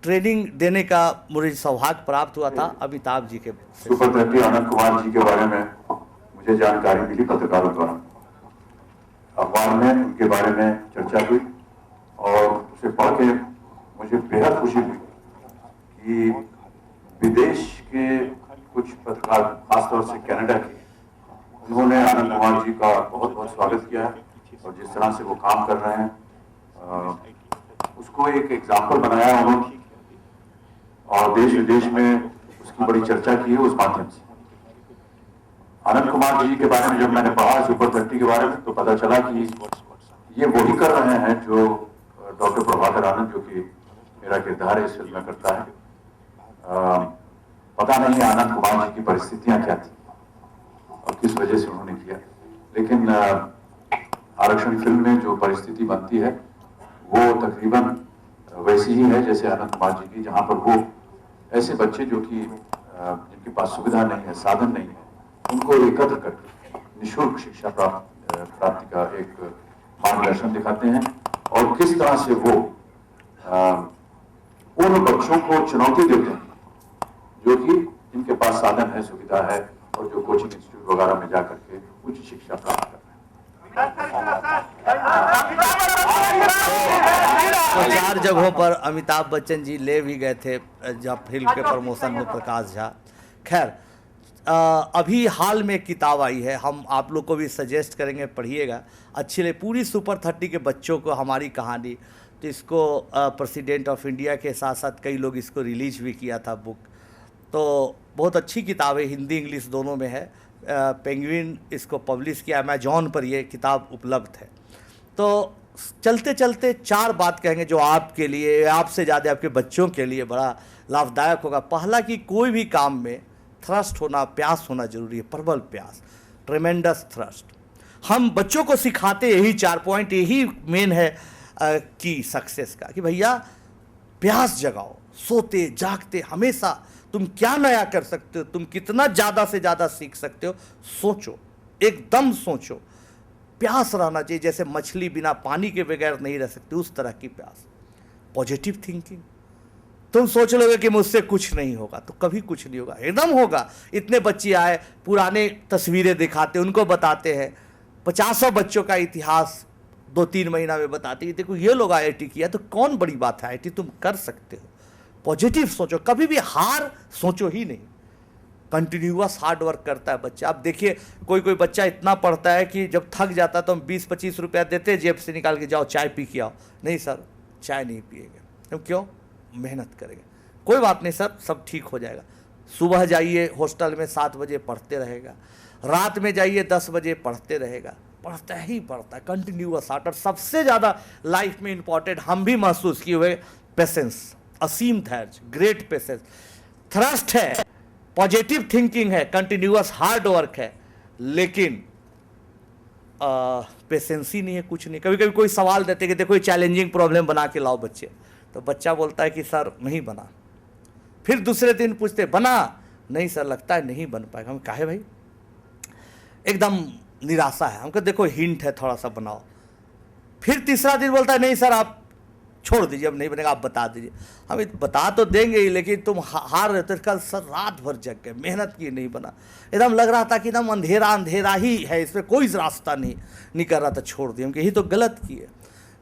Training देने का मुझे सौभाग्य प्राप्त हुआ था अमिताभ जी के। सुपर 30 आनंद कुमार जी के बारे में मुझे जानकारी मिली पत्रकारों द्वारा, अखबार में उनके बारे में चर्चा हुई और उसे पढ़ के मुझे बेहद खुशी हुई कि विदेश के कुछ पत्रकार, खासतौर से कनाडा के, उन्होंने आनंद कुमार जी का बहुत बहुत स्वागत किया है और जिस तरह से वो काम कर रहे हैं उसको एक एग्जाम्पल बनाया है उन्होंने और देश विदेश में उसकी बड़ी चर्चा की है उस माध्यम से। आनंद कुमार जी के बारे में जब मैंने पढ़ा सुपर 30 के बारे में तो पता चला कि ये वही कर रहे हैं जो डॉक्टर प्रभाकर आनंद, जो कि मेरा किरदार इस फिल्म में करता है। पता नहीं आनंद कुमार जी की परिस्थितियां क्या थी और किस वजह से उन्होंने किया, लेकिन आरक्षण फिल्म में जो परिस्थिति बनती है वो तकरीबन वैसी ही है जैसे आनंद कुमार जी की, जहां पर वो ऐसे बच्चे जो कि जिनके पास सुविधा नहीं है, साधन नहीं है, उनको एकत्र करके निःशुल्क शिक्षा प्राप्ति का एक मार्गदर्शन दिखाते हैं और किस तरह से वो उन बच्चों को चुनौती देते हैं जो कि जिनके पास साधन है, सुविधा है और जो कोचिंग इंस्टीट्यूट वगैरह में जाकर के उच्च शिक्षा प्राप्त कर तो 4 जगहों पर अमिताभ बच्चन जी ले भी गए थे जब फिल्म के प्रमोशन में प्रकाश झा। खैर अभी हाल में किताब आई है, हम आप लोग को भी सजेस्ट करेंगे, पढ़िएगा, अच्छी लगे। पूरी सुपर 30 के बच्चों को हमारी कहानी, तो इसको प्रेसिडेंट ऑफ इंडिया के साथ साथ कई लोग इसको रिलीज भी किया था बुक, तो बहुत अच्छी किताब है, हिंदी इंग्लिश दोनों में है। पेंगुइन इसको पब्लिश किया, अमेजॉन पर ये किताब उपलब्ध है। तो चलते चलते 4 बात कहेंगे जो आपके लिए, आपसे ज़्यादा आपके बच्चों के लिए बड़ा लाभदायक होगा। पहला कि कोई भी काम में थ्रस्ट होना, प्यास होना जरूरी है, प्रबल प्यास, ट्रेमेंडस थ्रस्ट। हम बच्चों को सिखाते यही 4 पॉइंट, यही मेन है की सक्सेस का, कि भैया प्यास जगाओ, सोते जागते हमेशा तुम क्या नया कर सकते हो, तुम कितना ज़्यादा से ज़्यादा सीख सकते हो, सोचो, एकदम सोचो। प्यास रहना चाहिए, जैसे मछली बिना पानी के बगैर नहीं रह सकती, उस तरह की प्यास। पॉजिटिव थिंकिंग, तुम सोच लोगे कि मुझसे कुछ नहीं होगा, तो कभी कुछ नहीं होगा, एकदम होगा। इतने बच्चे आए, पुराने तस्वीरें दिखाते, उनको बताते हैं, 50 बच्चों का इतिहास 2-3 महीना में बताते हैं, देखो ये लोग IIT किया, तो कौन बड़ी बात है, IIT तुम कर सकते हो। पॉजिटिव सोचो, कभी भी हार सोचो ही नहीं। कंटिन्यूअस हार्ड वर्क करता है बच्चा। आप देखिए कोई कोई बच्चा इतना पढ़ता है कि जब थक जाता है तो हम 20-25 रुपया देते हैं जेब से निकाल के, जाओ चाय पी के आओ। नहीं सर, चाय नहीं पिएगा। तो क्यों? मेहनत करेंगे। कोई बात नहीं सर, सब ठीक हो जाएगा। सुबह जाइए हॉस्टल में 7 बजे पढ़ते रहेगा, रात में जाइए 10 बजे पढ़ते रहेगा, पढ़ता ही पढ़ता है, कंटिन्यूअस हार्ड। और सबसे ज़्यादा लाइफ में इंपॉर्टेंट हम भी महसूस किए हुए, पेशेंस, असीम धैर्य, ग्रेट पेशेंस, थ्रस्ट है, पॉजिटिव थिंकिंग है, कंटिन्यूअस हार्ड वर्क है, लेकिन पेशेंस ही नहीं है, कुछ नहीं। कभी कभी कोई सवाल देते कि देखो ये चैलेंजिंग प्रॉब्लम बना के लाओ बच्चे, तो बच्चा बोलता है कि सर नहीं बना। फिर दूसरे दिन पूछते बना, नहीं सर लगता है नहीं बन पाएगा। हम काहे भाई, एकदम निराशा है। हमको देखो हिंट है, थोड़ा सा बनाओ। फिर तीसरा दिन बोलता है नहीं सर आप छोड़ दीजिए, अब नहीं बनेगा, आप बता दीजिए। हम बता तो देंगे ही, लेकिन तुम हार रहे थे। कल सर रात भर जग गए, मेहनत की, नहीं बना। एकदम लग रहा था कि एकदम अंधेरा अंधेरा ही है, इसमें कोई रास्ता नहीं कर रहा था, छोड़ दिया। हम यही तो गलत किए।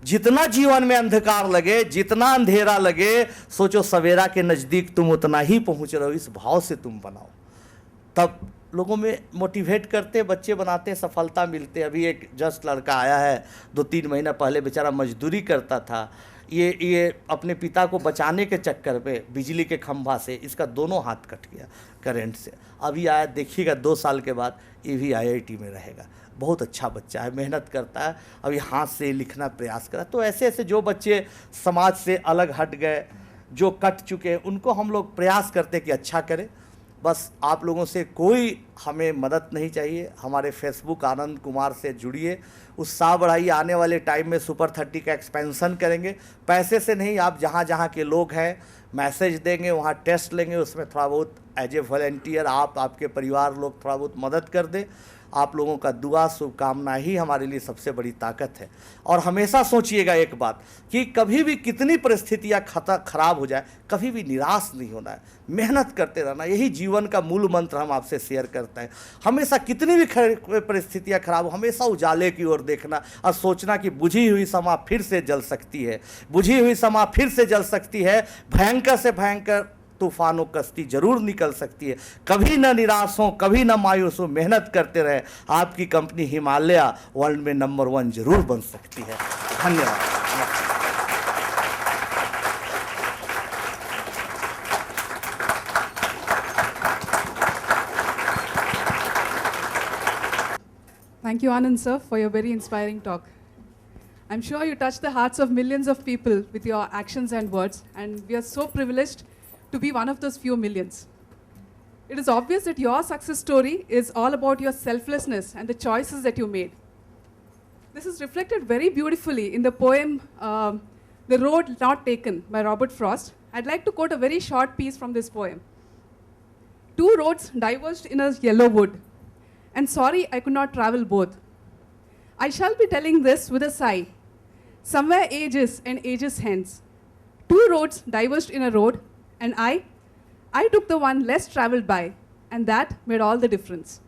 जितना जीवन में अंधकार लगे, जितना अंधेरा लगे, सोचो सवेरा के नज़दीक तुम उतना ही पहुँच रहे हो, इस भाव से तुम बनाओ। तब लोगों में मोटिवेट करते, बच्चे बनाते, सफलता मिलते। अभी एक जस्ट लड़का आया है, 2-3 महीना पहले, बेचारा मजदूरी करता था। ये अपने पिता को बचाने के चक्कर पे बिजली के खंभा से इसका दोनों हाथ कट गया करंट से। अभी आया, देखिएगा 2 साल के बाद ये भी IIT में रहेगा। बहुत अच्छा बच्चा है, मेहनत करता है, अभी हाथ से लिखना प्रयास करा। तो ऐसे ऐसे जो बच्चे समाज से अलग हट गए, जो कट चुके हैं, उनको हम लोग प्रयास करते कि अच्छा करें। बस आप लोगों से कोई हमें मदद नहीं चाहिए। हमारे फेसबुक आनंद कुमार से जुड़िए, उत्साह बढ़ाइए। आने वाले टाइम में सुपर 30 का एक्सपेंशन करेंगे, पैसे से नहीं। आप जहाँ जहाँ के लोग हैं मैसेज देंगे, वहाँ टेस्ट लेंगे, उसमें थोड़ा बहुत एज ए वॉलंटियर आप, आपके परिवार लोग थोड़ा बहुत मदद कर दें। आप लोगों का दुआ शुभकामना ही हमारे लिए सबसे बड़ी ताकत है। और हमेशा सोचिएगा एक बात कि कभी भी कितनी परिस्थितियाँ खराब हो जाए, कभी भी निराश नहीं होना है, मेहनत करते रहना, यही जीवन का मूल मंत्र हम आपसे शेयर करते हैं। हमेशा कितनी भी परिस्थितियाँ खराब हो, हमेशा उजाले की ओर देखना और सोचना कि बुझी हुई समा फिर से जल सकती है, बुझी हुई समा फिर से जल सकती है, भयंकर से भयंकर तूफानों कश्ती जरूर निकल सकती है। कभी ना निराश हो, कभी ना मायूस हो, मेहनत करते रहे, आपकी कंपनी हिमालय वर्ल्ड में नंबर 1 जरूर बन सकती है। धन्यवाद। Thank you, Anand sir, for your very inspiring talk. I'm sure you touched the hearts of millions of people with your actions and words, and we are so privileged to be one of those few millions. It is obvious that your success story is all about your selflessness and the choices that you made. This is reflected very beautifully in the poem The Road Not Taken by Robert Frost. I'd like to quote a very short piece from this poem. Two roads diverged in a yellow wood, and sorry I could not travel both. I shall be telling this with a sigh. Somewhere ages and ages hence, two roads diverged in a road, and I took the one less traveled by, and that made all the difference.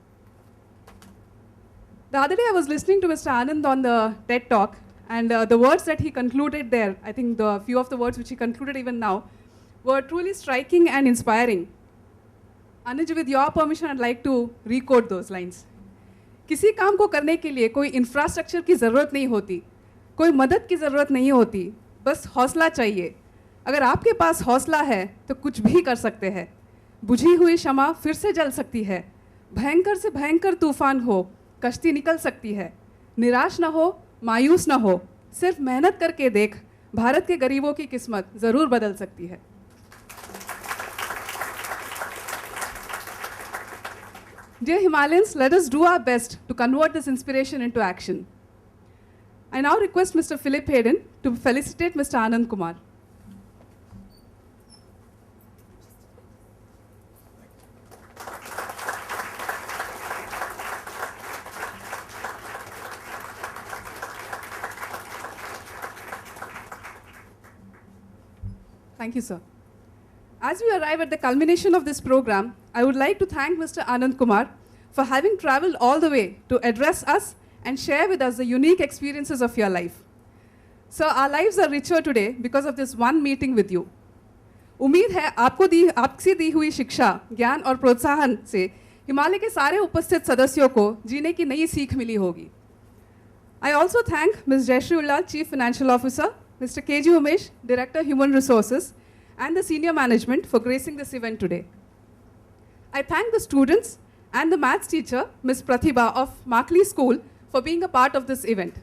The other day I was listening to Mr. Anand on the TED Talk, and the words that he concluded there, I think the few of the words which he concluded even now, were truly striking and inspiring. Anuj, with your permission, I'd like to re-quote those lines. किसी काम को करने के लिए कोई infrastructure की ज़रूरत नहीं होती, कोई मदद की ज़रूरत नहीं होती, बस हौसला चाहिए। अगर आपके पास हौसला है तो कुछ भी कर सकते हैं। बुझी हुई शमा फिर से जल सकती है, भयंकर से भयंकर तूफान हो, कश्ती निकल सकती है। निराश ना हो, मायूस ना हो, सिर्फ मेहनत करके देख, भारत के गरीबों की किस्मत ज़रूर बदल सकती है। Dear Himalayans, let us do our best to convert this inspiration into action. I now request Mr. Philip Hayden to felicitate Mr. Anand Kumar. Thank you, sir. As we arrive at the culmination of this program, I would like to thank Mr. Anand Kumar for having traveled all the way to address us and share with us the unique experiences of your life. So our lives are richer today because of this one meeting with you. उम्मीद है आपसे दी हुई शिक्षा, ज्ञान और प्रोत्साहन से हिमालय के सारे उपस्थित सदस्यों को जीने की नई सीख मिली होगी. I also thank Ms. Jayashree Ullal, Chief Financial Officer, Mr. K.G. Umesh, Director Human Resources, and the senior management for gracing this event today. I thank the students and the maths teacher, Ms. Pratibha of Markley School, for being a part of this event.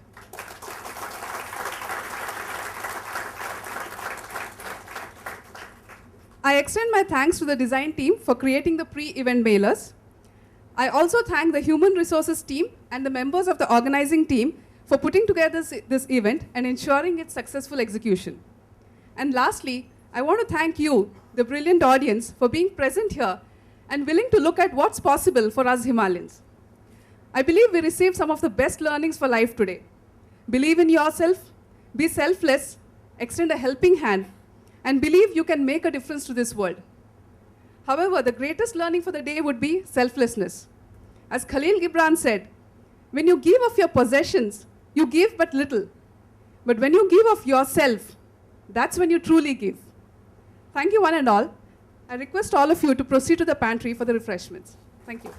I extend my thanks to the design team for creating the pre-event mailers. I also thank the human resources team and the members of the organizing team for putting together this event and ensuring its successful execution. And lastly, I want to thank you, the brilliant audience, for being present here and willing to look at what's possible for us Himalayans. I believe we received some of the best learnings for life today. Believe in yourself, be selfless, extend a helping hand, and believe you can make a difference to this world. However, the greatest learning for the day would be selflessness. As Khalil Gibran said, when you give of your possessions, you give but little. But when you give of yourself, that's when you truly give. Thank you one and all. I request all of you to proceed to the pantry for the refreshments. Thank you.